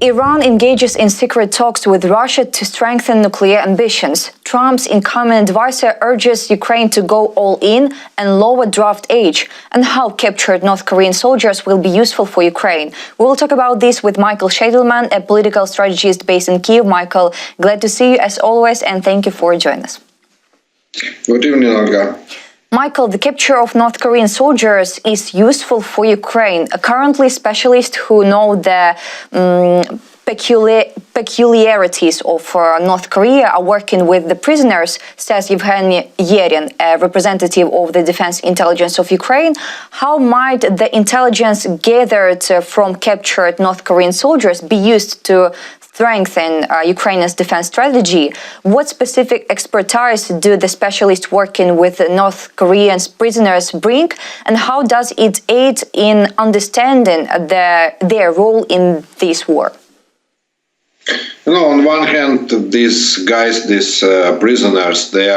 Iran engages in secret talks with Russia to strengthen nuclear ambitions. Trump's incoming advisor urges Ukraine to go all in and lower draft age, and how captured North Korean soldiers will be useful for Ukraine. We will talk about this with Michael Sheitelman, a political strategist based in Kyiv. Michael, glad to see you as always, and thank you for joining us. Good evening, Olga. Michael, the capture of North Korean soldiers is useful for Ukraine. Currently, specialists who know the peculiarities of North Korea are working with the prisoners, says Yevgeny Yerin, a representative of the Defense Intelligence of Ukraine. How might the intelligence gathered from captured North Korean soldiers be used to strengthen Ukraine's defense strategy? What specific expertise do the specialists working with North Korean prisoners bring, and how does it aid in understanding their role in this war? On one hand, these guys, these prisoners, they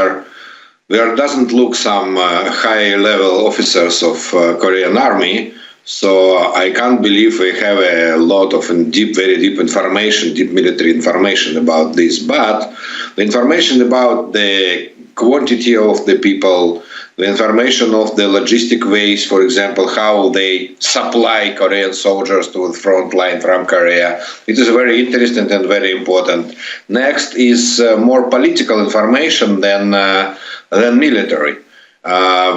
doesn't look some high-level officers of Korean army. So I can't believe we have a lot of very deep information, deep military information about this. But the information about the quantity of the people, the information of the logistic ways, for example, how they supply Korean soldiers to the front line from Korea, it is very interesting and very important. Next is more political information than military.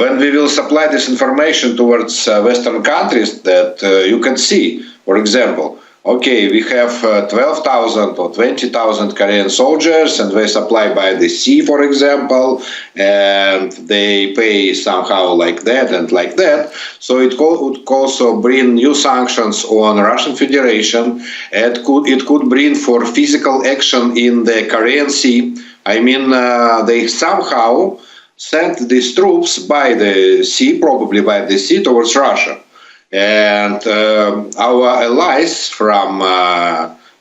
When we will supply this information towards Western countries, that you can see, for example, okay, we have 12,000 or 20,000 Korean soldiers, and they supply by the sea, for example, and they pay somehow like that and like that. So it could also bring new sanctions on Russian Federation. It could bring for physical action in the Korean Sea. I mean, they somehow sent these troops by the sea, probably by the sea, towards Russia. And our allies from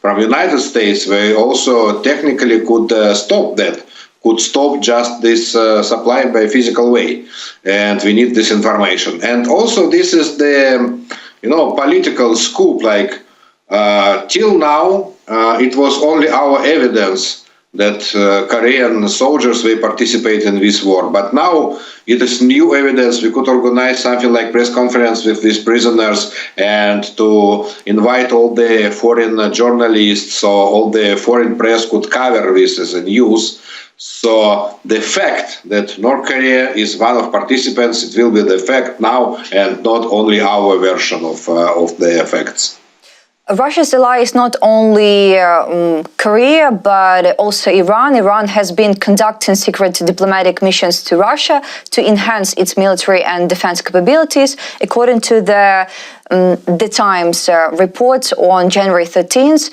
United States, they also technically could stop that, could stop just this supply by physical way. And we need this information. And also this is the, political scoop, like till now, it was only our evidence that Korean soldiers, they participate in this war. But now it is new evidence. We could organize something like press conference with these prisoners and to invite all the foreign journalists, so all the foreign press could cover this as a news. So the fact that North Korea is one of participants, it will be the fact now and not only our version of the facts. Russia's ally is not only Korea, but also Iran. Iran has been conducting secret diplomatic missions to Russia to enhance its military and defense capabilities. According to the Times report on January 13th,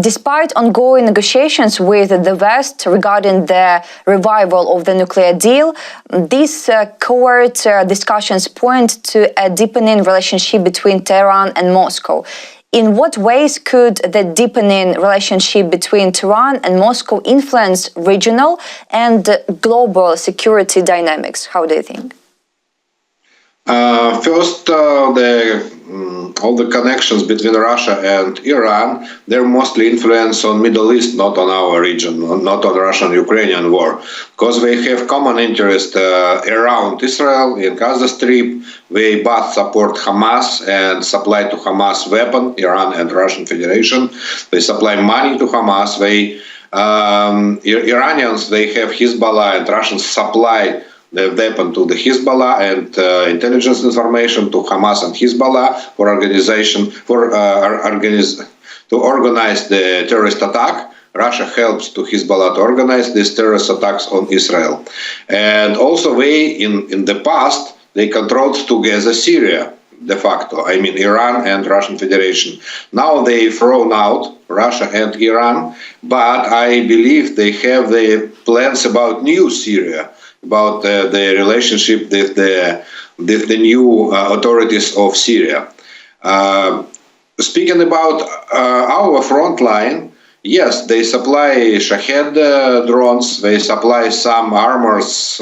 despite ongoing negotiations with the West regarding the revival of the nuclear deal, these covert discussions point to a deepening relationship between Tehran and Moscow. In what ways could the deepening relationship between Tehran and Moscow influence regional and global security dynamics? How do you think? First, all the connections between Russia and Iran, they're mostly influenced on Middle East, not on our region, not on Russian-Ukrainian war, because they have common interest around Israel, in Gaza Strip. They both support Hamas and supply to Hamas weapon, Iran and Russian Federation. They supply money to Hamas. Iranians, they have Hezbollah, and Russians supply the weapon to the Hezbollah and intelligence information to Hamas and Hezbollah for to organize the terrorist attack. Russia helps to Hezbollah to organize these terrorist attacks on Israel. And also in the past, they controlled together Syria, de facto. I mean, Iran and Russian Federation. Now they've thrown out Russia and Iran, but I believe they have the plans about new Syria, about the relationship with the new authorities of Syria. Speaking about our front line, yes, they supply Shahed drones, they supply some armors,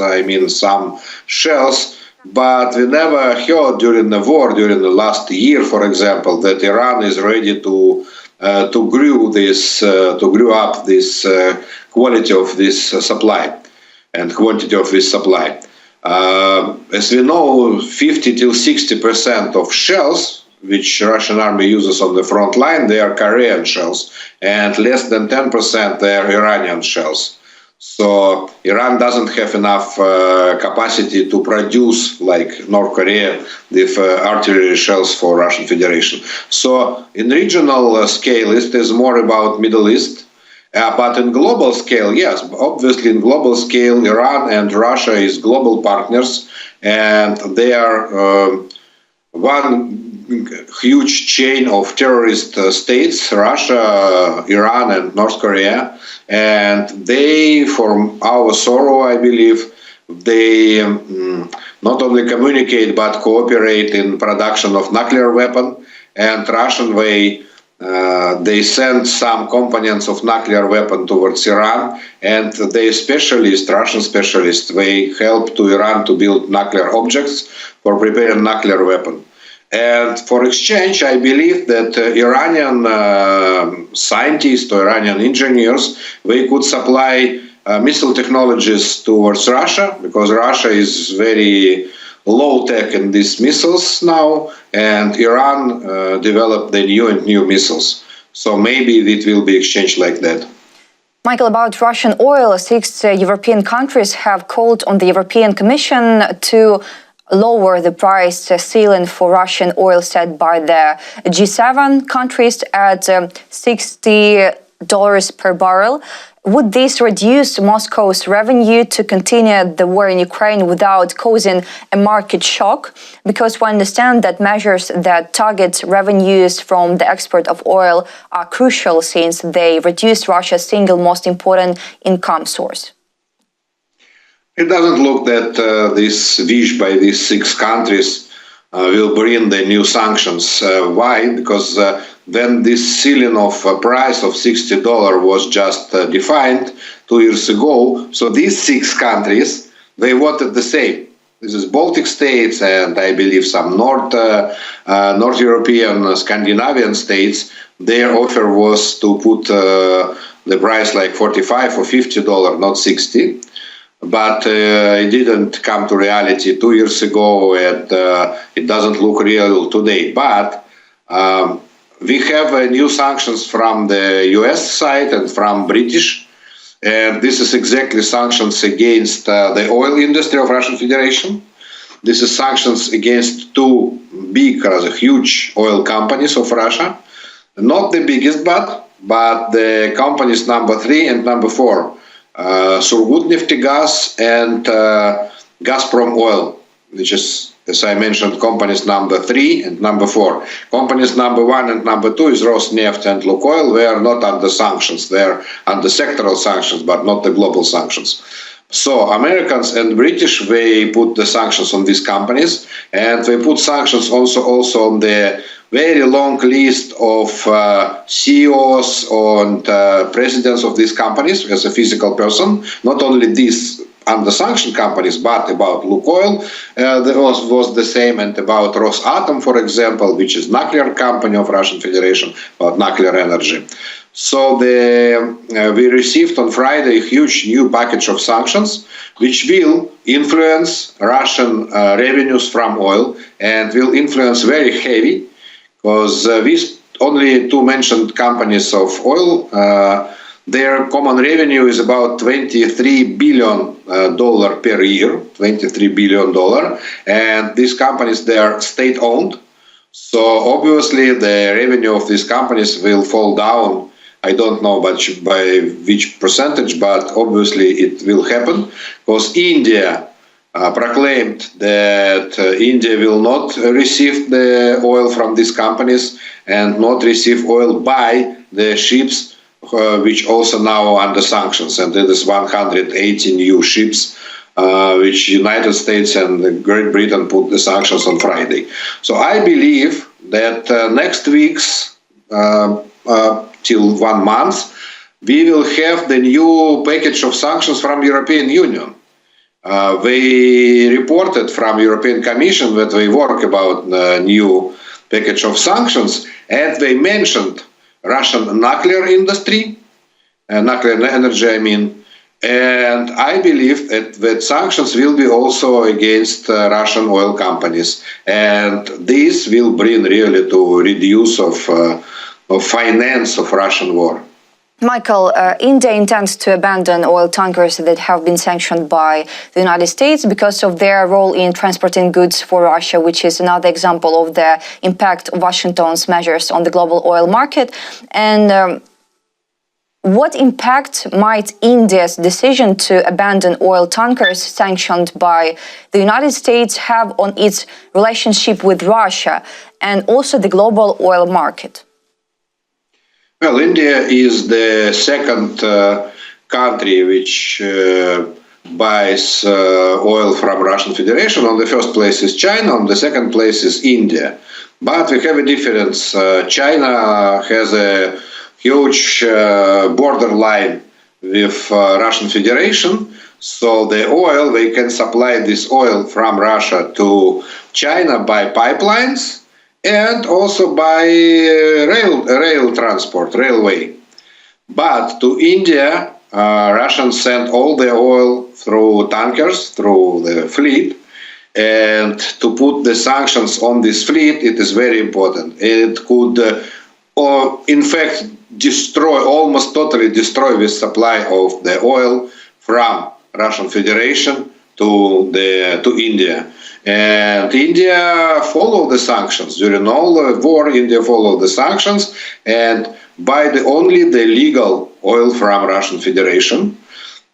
some shells, but we never heard during the war, during the last year, for example, that Iran is ready to to grew up this quality of this supply and quantity of this supply. As we know, 50 till 60% of shells which Russian army uses on the front line, they are Korean shells, and less than 10% they are Iranian shells. So Iran doesn't have enough capacity to produce, like North Korea, with artillery shells for Russian Federation. So in regional scale, it is more about Middle East. But in global scale, yes, obviously in global scale, Iran and Russia is global partners, and they are one huge chain of terrorist states, Russia, Iran, and North Korea. And they, for our sorrow, I believe, they not only communicate but cooperate in production of nuclear weapon. And Russian way, they send some components of nuclear weapon towards Iran, and they Russian specialists, they help to Iran to build nuclear objects for preparing nuclear weapon. And for exchange, I believe that Iranian scientists or Iranian engineers, they could supply missile technologies towards Russia, because Russia is very low-tech in these missiles now, and Iran developed the new missiles. So maybe it will be exchanged like that. Michael, about Russian oil, 6 European countries have called on the European Commission to lower the price ceiling for Russian oil set by the G7 countries at $60 per barrel. Would this reduce Moscow's revenue to continue the war in Ukraine without causing a market shock? Because we understand that measures that target revenues from the export of oil are crucial, since they reduce Russia's single most important income source. It doesn't look that this wish by these 6 countries will bring the new sanctions. Why? Because when this ceiling of price of $60 was just defined 2 years ago, so these 6 countries, they wanted the same. This is Baltic states and I believe some North European, Scandinavian states. Their offer was to put the price like $45 or $50, not 60. But it didn't come to reality 2 years ago, and it doesn't look real today. But we have new sanctions from the US side and from British, and this is exactly sanctions against the oil industry of Russian Federation. This is sanctions against 2 big, huge oil companies of Russia. Not the biggest, but the companies number 3 and number 4. Surgutneftegas and Gazprom Oil, which is, as I mentioned, companies number 3 and number 4. Companies number 1 and number 2 is Rosneft and Lukoil. They are not under sanctions. They are under sectoral sanctions, but not the global sanctions. So Americans and British, they put the sanctions on these companies, and they put sanctions also on the very long list of CEOs and presidents of these companies as a physical person. Not only these under sanction companies, but about Lukoil, there was the same, and about Rosatom, for example, which is nuclear company of Russian Federation, about nuclear energy. So we received on Friday a huge new package of sanctions, which will influence Russian revenues from oil, and will influence very heavy, because these only 2 mentioned companies of oil, their common revenue is about $23 billion per year, $23 billion, and these companies, they are state-owned. So obviously the revenue of these companies will fall down. I don't know by which percentage, but obviously it will happen, because India proclaimed that India will not receive the oil from these companies and not receive oil by the ships which also now under sanctions, and it is 180 new ships which United States and Great Britain put the sanctions on Friday. So I believe that next week's till 1 month, we will have the new package of sanctions from European Union. They reported from European Commission that they work about the new package of sanctions, and they mentioned Russian nuclear industry, nuclear energy, I mean. And I believe that sanctions will be also against Russian oil companies. And this will bring really to reduce of finance of Russian war. Michael, India intends to abandon oil tankers that have been sanctioned by the United States because of their role in transporting goods for Russia, which is another example of the impact of Washington's measures on the global oil market. And what impact might India's decision to abandon oil tankers sanctioned by the United States have on its relationship with Russia and also the global oil market? Well, India is the second country which buys oil from Russian Federation. On the first place is China, on the second place is India. But we have a difference. China has a huge borderline with Russian Federation. So the oil, they can supply this oil from Russia to China by pipelines and also by rail transport, railway. But to India, Russians send all the oil through tankers, through the fleet. And to put the sanctions on this fleet, it is very important. It could, in fact, almost totally destroy the supply of the oil from Russian Federation to India. And India followed the sanctions. During all the war, India followed the sanctions and buy only the legal oil from Russian Federation.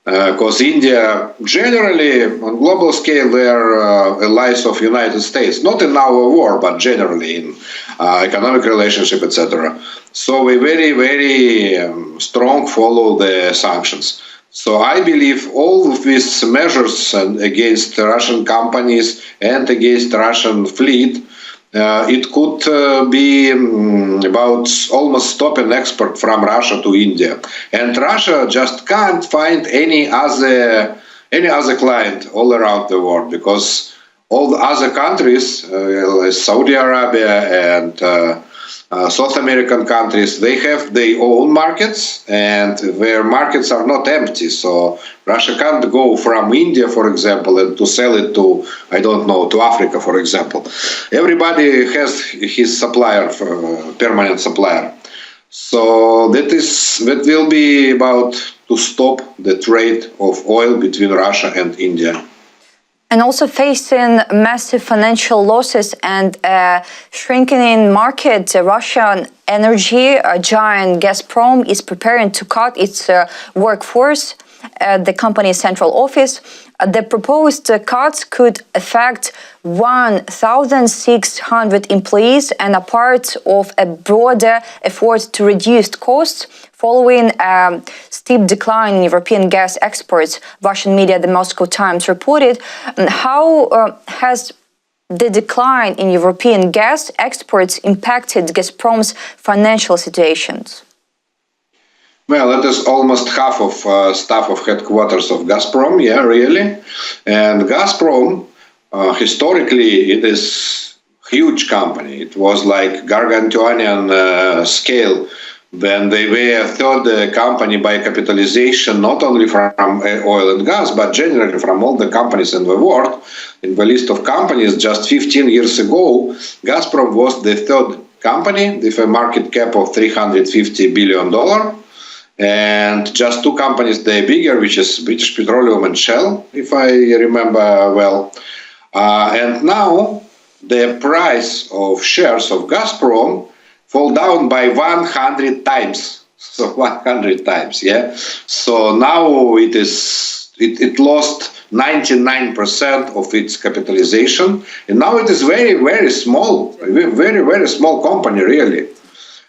Because India, generally, on global scale, they are allies of United States, not in our war, but generally in economic relationship, etc. So we very, very strong follow the sanctions. So I believe all of these measures against Russian companies and against Russian fleet, it could be about almost stopping export from Russia to India. And Russia just can't find any other client all around the world because all the other countries, Saudi Arabia and South American countries, they have their own markets and their markets are not empty. So Russia can't go from India, for example, and to sell it to, I don't know, to Africa, for example. Everybody has his supplier, permanent supplier. So that will be about to stop the trade of oil between Russia and India. And also facing massive financial losses and a shrinking market, Russian energy giant Gazprom is preparing to cut its workforce at the company's central office. The proposed cuts could affect 1,600 employees and are part of a broader effort to reduce costs following a steep decline in European gas exports. Russian media, the Moscow Times, reported. How has the decline in European gas exports impacted Gazprom's financial situations? Well, it is almost half of staff of headquarters of Gazprom, yeah, really. And Gazprom, historically, it is a huge company. It was like gargantuan scale when they were a third company by capitalization, not only from oil and gas, but generally from all the companies in the world. In the list of companies, just 15 years ago, Gazprom was the third company with a market cap of $350 billion. And just two companies, they're bigger, which is British Petroleum and Shell, if I remember well. And now the price of shares of Gazprom fall down by 100 times. So 100 times, yeah. So now it lost 99% of its capitalization. And now it is very, very small, very, very small company, really.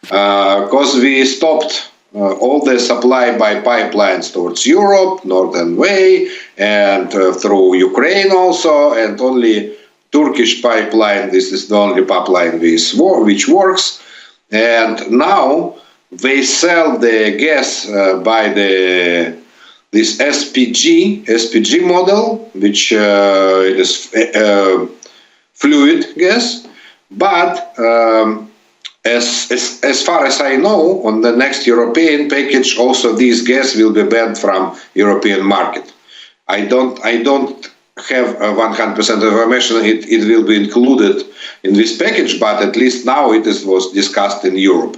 Because we stopped all the supply by pipelines towards Europe, Northern Way, and through Ukraine also, and only Turkish pipeline, this is the only pipeline which works. And now they sell the gas by this SPG model, which it is fluid gas, but as far as I know, on the next European package, also this gas will be banned from European market. I don't have 100% information. It will be included in this package, but at least now it was discussed in Europe.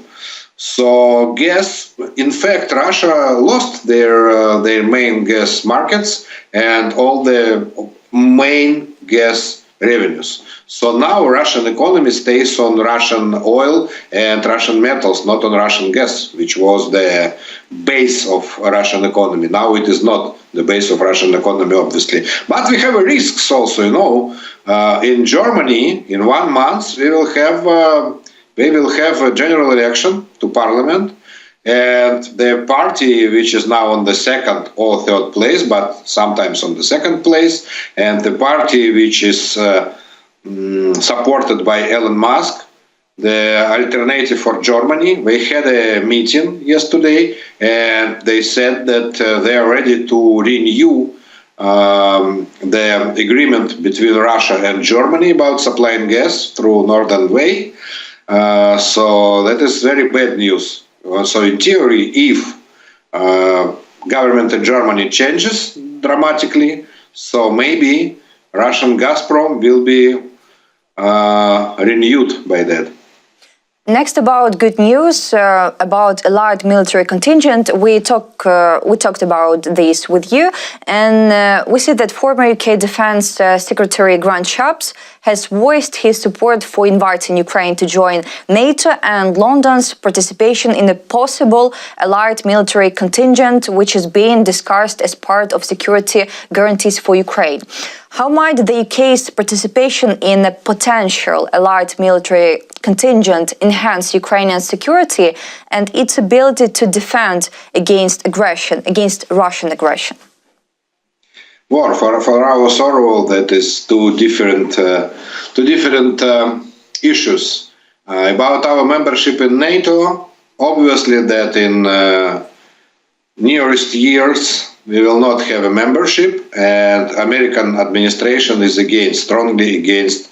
So gas, in fact, Russia lost their main gas markets and all the main gas revenues. So now Russian economy stays on Russian oil and Russian metals, not on Russian gas, which was the base of Russian economy. Now it is not the base of Russian economy, obviously. But we have risks also, in Germany, in 1 month, we will have a general election to parliament, and the party which is now on the second or third place, but sometimes on the second place, and the party which is supported by Elon Musk, the Alternative for Germany, they had a meeting yesterday, and they said that they are ready to renew the agreement between Russia and Germany about supplying gas through Northern Way. So that is very bad news. So in theory, if government in Germany changes dramatically, so maybe Russian Gazprom will be renewed by that. Next, about good news about allied military contingent. We talked about this with you, and we see that former UK Defence Secretary Grant Shapps has voiced his support for inviting Ukraine to join NATO and London's participation in a possible allied military contingent, which is being discussed as part of security guarantees for Ukraine. How might the UK's participation in a potential allied military contingent enhance Ukrainian security and its ability to defend against Russian aggression? Well, for our sorrow, that is two different issues. About our membership in NATO, obviously that in nearest years we will not have a membership, and American administration is strongly against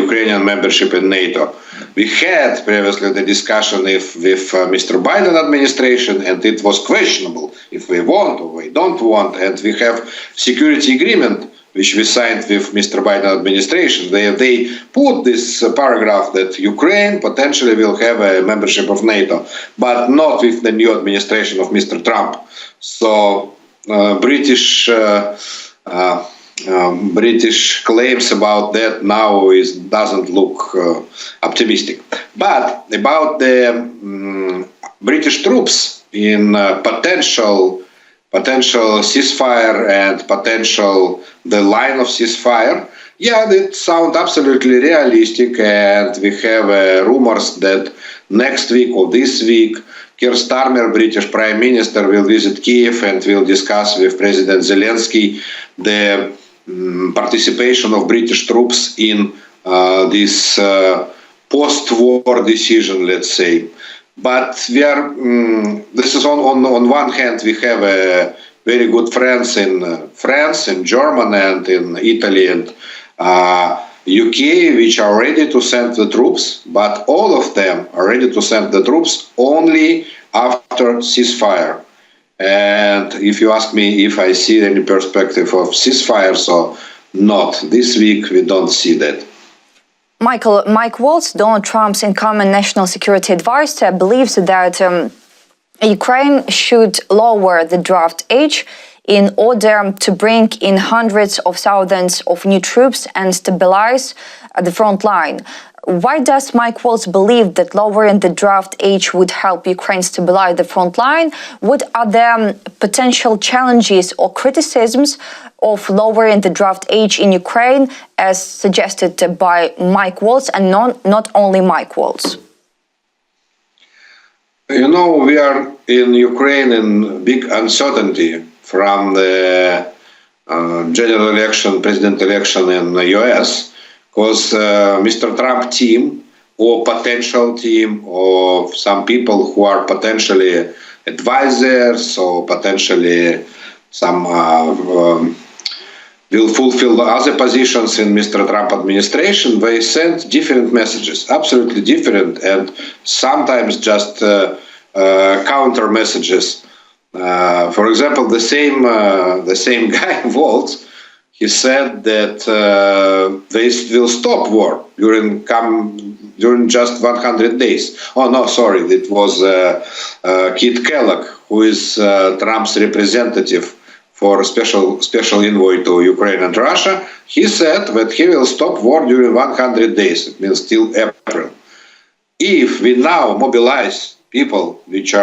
Ukrainian membership in NATO. We had previously the discussion with Mr. Biden administration, and it was questionable if we want or we don't want, and we have security agreement which we signed with Mr. Biden administration. They put this paragraph that Ukraine potentially will have a membership of NATO, but not with the new administration of Mr. Trump. So British claims about that now doesn't look optimistic. But about the British troops in potential ceasefire and the line of ceasefire, yeah, that sounds absolutely realistic, and we have rumors that next week or this week Keir Starmer, British Prime Minister, will visit Kyiv and will discuss with President Zelensky the participation of British troops in this post-war decision, let's say. But we are. This is on one hand we have very good friends in France, in Germany, and in Italy and UK, which are ready to send the troops. But all of them are ready to send the troops only after ceasefire. And if you ask me if I see any perspective of ceasefire, so not this week. We don't see that. Michael, Mike Waltz, Donald Trump's incoming national security advisor, believes that Ukraine should lower the draft age in order to bring in hundreds of thousands of new troops and stabilize the front line. Why does Mike Waltz believe that lowering the draft age would help Ukraine stabilize the front line? What are the potential challenges or criticisms of lowering the draft age in Ukraine, as suggested by Mike Waltz, and not only Mike Waltz? You know, we are in Ukraine in big uncertainty from the general election, president election in the US. Because Mr. Trump team or potential team of some people who are potentially advisors or potentially some will fulfill the other positions in Mr. Trump administration, they send different messages, absolutely different, and sometimes just counter messages. For example, the same guy, Waltz, he said that they will stop war during just 100 days. Oh no, sorry, it was Kit Kellogg, who is Trump's representative for a special envoy to Ukraine and Russia. He said that he will stop war during 100 days. It means till April. If we now mobilize people, which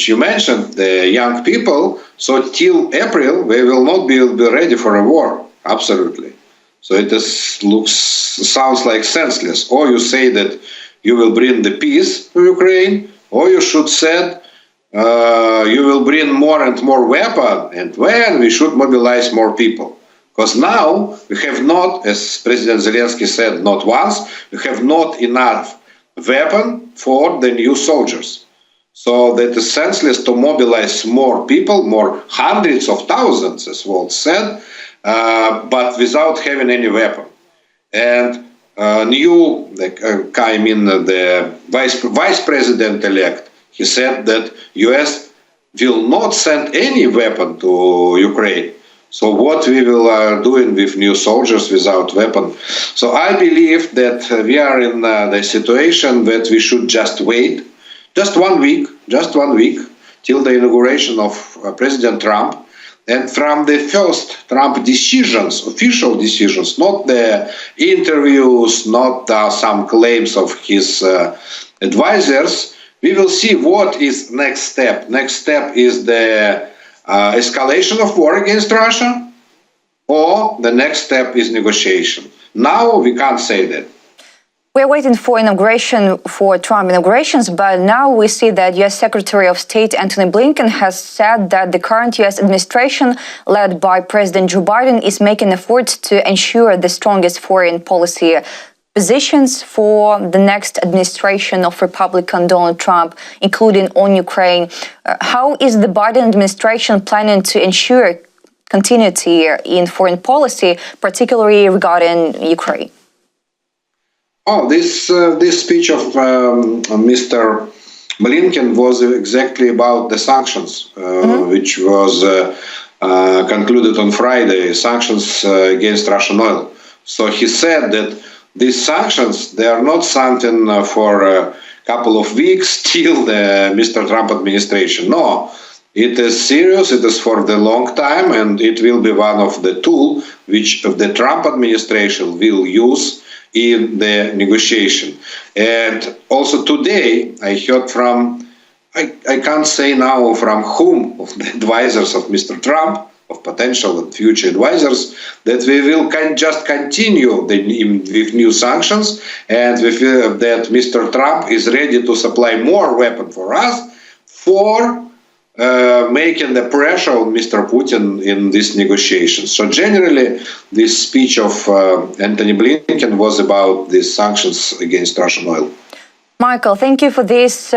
you mentioned, the young people, so till April they will not be ready for a war. Absolutely. So it sounds like senseless. Or you say that you will bring the peace to Ukraine, or you should say you will bring more and more weapons, and when we should mobilize more people. Because now we have not, as President Zelensky said not once, we have not enough weapon for the new soldiers. So that is senseless to mobilize more people, more hundreds of thousands, as Walt said, but without having any weapon. And the vice president-elect, he said that U.S. will not send any weapon to Ukraine. So what we will doing with new soldiers without weapon? So I believe that we are in the situation that we should just wait, just 1 week, till the inauguration of President Trump. And from the first Trump decisions, official decisions, not the interviews, not some claims of his advisors, we will see what is next step. Next step is the escalation of war against Russia, or the next step is negotiation. Now we can't say that. We're waiting for Trump inaugurations, but now we see that U.S. Secretary of State Antony Blinken has said that the current U.S. administration, led by President Joe Biden, is making efforts to ensure the strongest foreign policy positions for the next administration of Republican Donald Trump, including on Ukraine. How is the Biden administration planning to ensure continuity in foreign policy, particularly regarding Ukraine? Oh, this speech of Mr. Blinken was exactly about the sanctions, which was concluded on Friday, sanctions against Russian oil. So he said that these sanctions, they are not something for a couple of weeks till the Mr. Trump administration. No, it is serious, it is for the long time, and it will be one of the tools which the Trump administration will use in the negotiation. And also today, I heard from, I can't say now from whom, of the advisors of Mr. Trump, of potential and future advisors, that we will just continue with new sanctions, and we feel that Mr. Trump is ready to supply more weapons for us for making the pressure on Mr. Putin in these negotiations. So generally, this speech of Antony Blinken was about these sanctions against Russian oil. Michael, thank you for this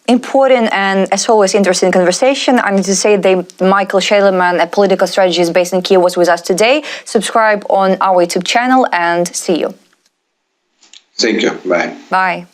important and, as always, interesting conversation. I need to say that Michael Sheitelman, a political strategist based in Kyiv, was with us today. Subscribe on our YouTube channel and see you. Thank you. Bye. Bye.